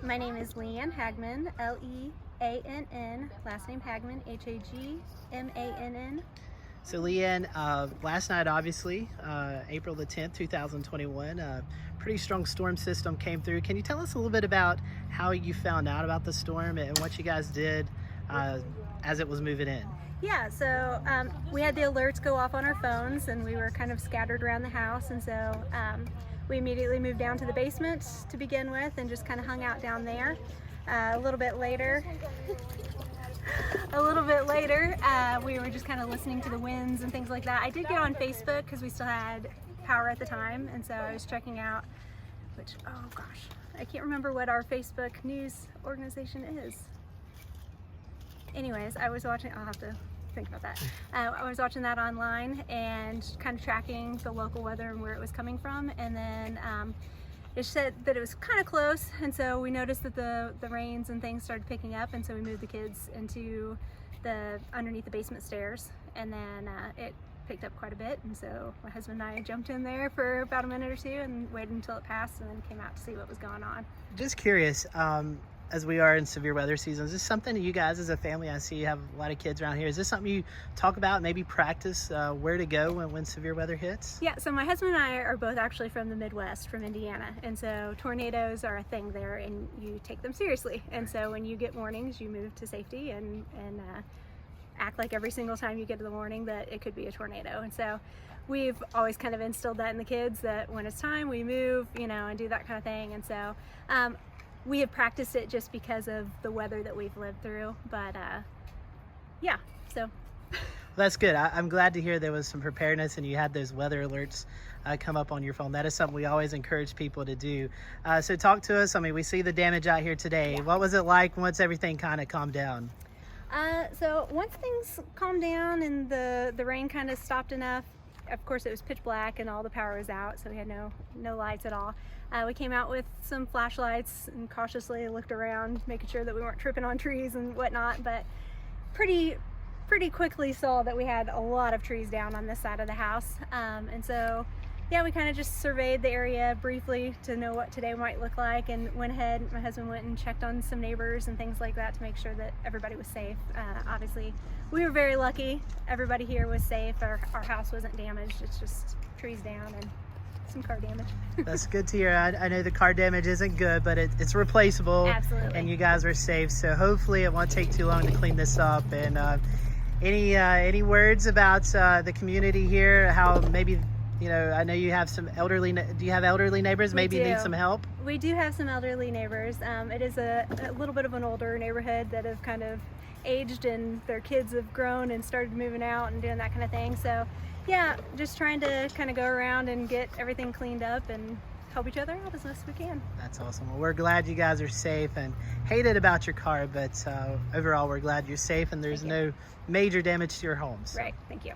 My name is Leann Hagmann, Leann, last name Hagmann, Hagmann. So Leann, last night obviously, April the 10th, 2021, a pretty strong storm system came through. Can you tell us a little bit about how you found out about the storm and what you guys did as it was moving in? Yeah, so we had the alerts go off on our phones and we were kind of scattered around the house, and so we immediately moved down to the basement to begin with and just kind of hung out down there. A little bit later, we were just kind of listening to the winds and things like that. I did get on Facebook because we still had power at the time, and so I was checking out, which, oh gosh, I can't remember what our Facebook news organization is. Anyways, I was watching, I'll have to think about that. I was watching that online and kind of tracking the local weather and where it was coming from, and then it said that it was kind of close, and so we noticed that the rains and things started picking up, and so we moved the kids into underneath the basement stairs, and then it picked up quite a bit, and so my husband and I jumped in there for about a minute or two and waited until it passed, and then came out to see what was going on. Just curious, as we are in severe weather season, is this something that you guys as a family, I see you have a lot of kids around here, is this something you talk about, maybe practice where to go when severe weather hits? Yeah, so my husband and I are both actually from the Midwest, from Indiana, and so tornadoes are a thing there and you take them seriously, and so when you get warnings you move to safety and act like every single time you get the warning that it could be a tornado. And so we've always kind of instilled that in the kids, that when it's time we move, and do that kind of thing. And so we have practiced it just because of the weather that we've lived through, but yeah, so. Well, that's good. I'm glad to hear there was some preparedness and you had those weather alerts come up on your phone. That is something we always encourage people to do. So talk to us. I mean, we see the damage out here today. Yeah. What was it like once everything kind of calmed down? So once things calmed down and the rain kind of stopped enough, of course it was pitch black and all the power was out, so we had no lights at all. We came out with some flashlights and cautiously looked around, making sure that we weren't tripping on trees and whatnot, but pretty quickly saw that we had a lot of trees down on this side of the house. And so yeah, we kind of just surveyed the area briefly to know what today might look like, and went ahead, my husband went and checked on some neighbors and things like that to make sure that everybody was safe. Obviously, we were very lucky. Everybody here was safe. Our house wasn't damaged. It's just trees down and some car damage. That's good to hear. I know the car damage isn't good, but it's replaceable. Absolutely. And you guys are safe, so hopefully it won't take too long to clean this up. And any words about the community here, how maybe, I know you have some elderly, do you have elderly neighbors? Maybe need some help? We do have some elderly neighbors. It is a little bit of an older neighborhood that have kind of aged, and their kids have grown and started moving out and doing that kind of thing. So yeah, just trying to kind of go around and get everything cleaned up and help each other out as best we can. That's awesome. Well, we're glad you guys are safe, and hated about your car, but overall we're glad you're safe and there's no major damage to your homes. Right, thank you.